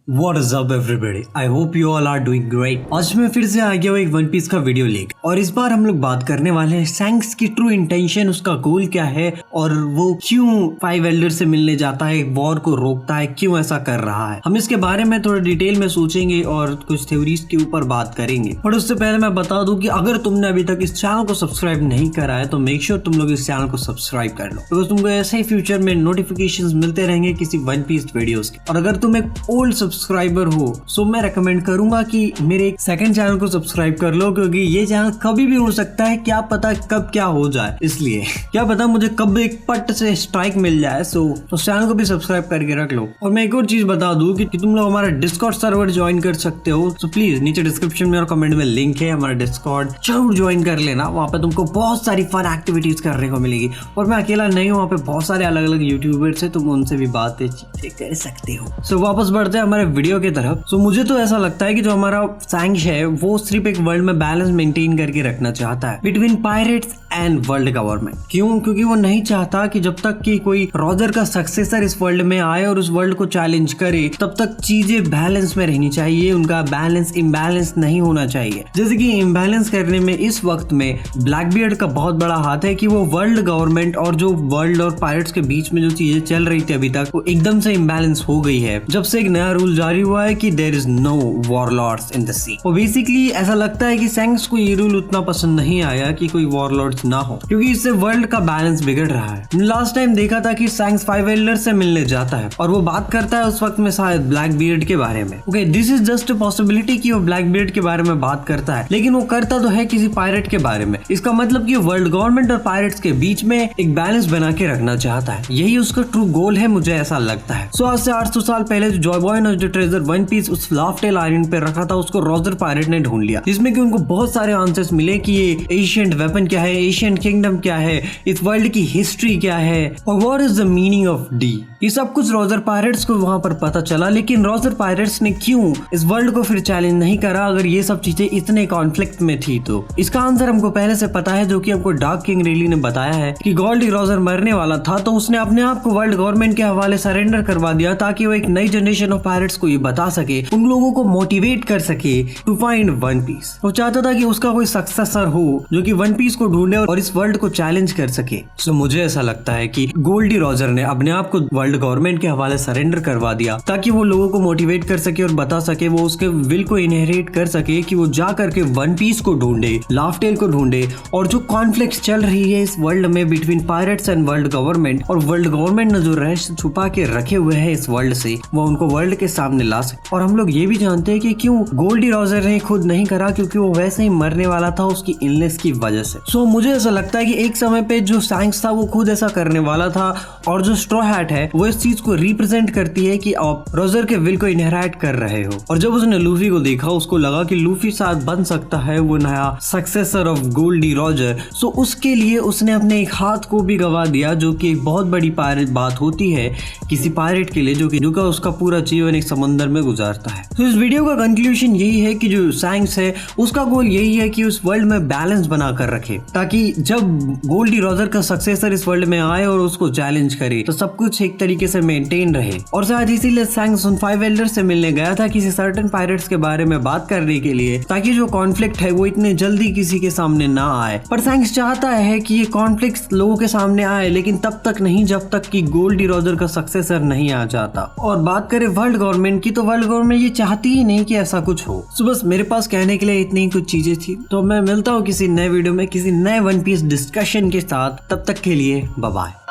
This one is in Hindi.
What is up everybody? I hope you all are doing great. आज मैं फिर से आ गया हूँ एक वन पीस का वीडियो लेकर और इस बार हम लोग बात करने वाले हैं शैंक्स की ट्रू इंटेंशन, उसका गोल क्या है और वो क्यों फाइव एल्डर से मिलने जाता है, वॉर को रोकता है, क्यों ऐसा कर रहा है। हम इसके बारे में थोड़ा डिटेल में सोचेंगे और कुछ थ्योरीज के ऊपर बात करेंगे। और उससे पहले मैं बता दूं कि अगर तुमने अभी तक इस चैनल को सब्सक्राइब नहीं करा है तो मेक श्योर तुम लोग इस चैनल को सब्सक्राइब कर लो, बिकॉज तुमको ऐसे ही फ्यूचर में नोटिफिकेशंस मिलते रहेंगे किसी वन पीस वीडियोस के। और अगर तुम एक ओल्ड सब्सक्राइबर हो सो मैं रेकमेंड करूंगा कि मेरे एक सेकंड चैनल को सब्सक्राइब कर लो, क्योंकि ये चैनल कभी भी हो सकता है, क्या पता कब क्या हो जाए, इसलिए क्या पता मुझे कब एक पट से स्ट्राइक मिल जाए। सो उस चैनल को भी सब्सक्राइब करके रख लो। और मैं एक और चीज बता दूं कि तुम लोग हमारा डिस्कॉर्ड सर्वर ज्वाइन कर सकते हो। सो प्लीज नीचे डिस्क्रिप्शन में और कमेंट में लिंक है हमारा डिस्कॉर्ड, जरूर ज्वाइन कर लेना। वहाँ पे तुमको बहुत सारी फन एक्टिविटीज करने को मिलेगी और मैं अकेला नहीं हूँ, वहाँ पे बहुत सारे अलग अलग यूट्यूबर्स है, तुम उनसे भी बातें कर सकते हो। सो वापस बढ़ते हैं हमारे वीडियो की तरफ। सो मुझे तो ऐसा लगता है कि जो हमारा शैंक्स है वो सिर्फ एक वर्ल्ड में बैलेंस मेंटेन करके रखना चाहता है between pirates and world government. क्यों? क्योंकि वो नहीं चाहता कि जब तक कि कोई रॉजर का सक्सेसर इस वर्ल्ड में आए और उस वर्ल्ड को चैलेंज करे तब तक चीजें बैलेंस में रहनी चाहिए, उनका बैलेंस इम्बैलेंस नहीं होना चाहिए। जैसे कि इम्बैलेंस करने में इस वक्त में ब्लैकबियर्ड का बहुत बड़ा हाथ है कि वो वर्ल्ड गवर्नमेंट और जो वर्ल्ड और पायरेट्स के बीच में जो चीजें चल रही थी अभी तक वो एकदम से इम्बैलेंस हो गई है जब से एक नया रूल जारी हुआ है कि there is no warlords in the sea. और बेसिकली ऐसा लगता है कि शैंक्स को ये रूल उतना पसंद नहीं आया कि कोई वॉरलॉर्ड्स ना हो, क्योंकि इससे वर्ल्ड का बैलेंस बिगड़ रहा है। लास्ट टाइम देखा था कि शैंक्स फाइव एल्डर से मिलने जाता है और वो बात करता है उस वक्त में शायद ब्लैक बियर्ड के बारे में। Okay, this is just a possibility कि वो ब्लैक बियर्ड के बारे में बात करता है, लेकिन वो करता तो है किसी पायरेट के बारे में। इसका मतलब कि वर्ल्ड गवर्नमेंट और पायरेट्स के बीच में एक बैलेंस बना के रखना चाहता है, यही उसका ट्रू गोल है, मुझे ऐसा लगता है। सो आज से 800 साल पहले जो जॉय बॉय ने जो ट्रेजर वन पीस उस लाफ्टेल आइलैंड पे रखा था उसको रॉजर पायरेट ने ढूंढ लिया, जिसमें कि उनको बहुत सारे आंसर्स मिले कि ये एशियंट वेपन क्या है, एशियंट किंगडम क्या है, इस वर्ल्ड की हिस्ट्री क्या है और what is the meaning of D. ये सब कुछ रॉजर पायरेट्स को वहां पर पता चला, लेकिन रॉजर पायरेट्स ने क्यों इस वर्ल्ड को फिर चैलेंज नहीं करा अगर ये सब चीजें इतने कॉन्फ्लिक्ट में थी तो? इसका आंसर हमको पहले से पता है, जो कि हमको डार्क किंग रेली ने बताया है कि गोल्डी रॉजर मरने वाला था तो उसने अपने आप को वर्ल्ड गवर्नमेंट के हवाले सरेंडर करवा दिया ताकि वो एक नई जनरेशन ऑफ पायरेट्स को ये बता सके, उन लोगों को मोटिवेट कर सके टू फाइंड वन पीस। वो चाहता था कि उसका कोई सक्सेसर हो जो कि वन पीस को ढूंढे और इस वर्ल्ड को चैलेंज कर सके। सो मुझे ऐसा लगता है कि गोल्डी रॉजर ने अपने आप को वर्ल्ड गवर्नमेंट के हवाले सरेंडर करवा दिया ताकि वो लोगों को मोटिवेट कर सके और बता सके, वो उसके विल को इनहेरिट कर सके कि वो जा करके वन पीस को ढूंढे, लाफ्टेल को ढूंढे और जो कॉन्फ्लिक्ट चल रही है इस वर्ल्ड में between pirates and world government, और वर्ल्ड गवर्नमेंट ने जो रहस्य छुपा के रखे हुए हैं इस वर्ल्ड से, वो उनको वर्ल्ड के सामने ला सके। और हम लोग ये भी जानते हैं कि क्यों गोल्डी रॉजर ने खुद नहीं करा, क्योंकि वो वैसे ही मरने वाला था उसकी इलनेस की वजह से। सो मुझे ऐसा लगता है कि एक समय पे जो शैंक्स था वो खुद ऐसा करने वाला था और जो स्ट्रॉ हैट है वो इस चीज को रिप्रेजेंट करती है कि आप रॉजर के विल को इनहेरिट कर रहे हो। और जब उसने लूफी को देखा उसको लगा कि लूफी शायद बन सकता है वो नया सक्सेसर ऑफ गोल्डी रॉजर। सो उसके लिए उसने अपने एक हाथ को भी गवा दिया, जो कि एक बहुत बड़ी पायरेट बात होती है किसी पायरेट के लिए जो कि उसका पूरा जीवन एक समंदर में गुजारता है। तो इस वीडियो का कंक्लूजन यही है कि जो शैंक्स है उसका गोल यही है कि उस वर्ल्ड में बैलेंस बना कर रखे, ताकि जब गोल्डी रॉजर का सक्सेसर इस वर्ल्ड में आए और उसको चैलेंज करे तो सब कुछ एक तरीके से मेंटेन रहे। और शायद इसीलिए शैंक्स उन फाइव एल्डर से मिलने गया था किसी सर्टेन पायरेट्स के बारे में बात करने के लिए, ताकि जो कॉन्फ्लिक्ट है वो इतने जल्दी किसी के सामने ना आए। पर शैंक्स चाहता है कि ये कॉन्फ्लिक्ट लोगों के सामने आए, लेकिन तब तक नहीं जब तक कि गोल्डी रॉजर का सक्सेसर नहीं आ जाता। और बात करें वर्ल्ड गवर्नमेंट की तो वर्ल्ड गवर्नमेंट ये चाहती ही नहीं कि ऐसा कुछ हो। सो बस मेरे पास कहने के लिए इतनी ही कुछ चीजें थी, तो मैं मिलता हूँ किसी नए वीडियो में किसी नए वन पीस डिस्कशन के साथ। तब तक के लिए बाय बाय।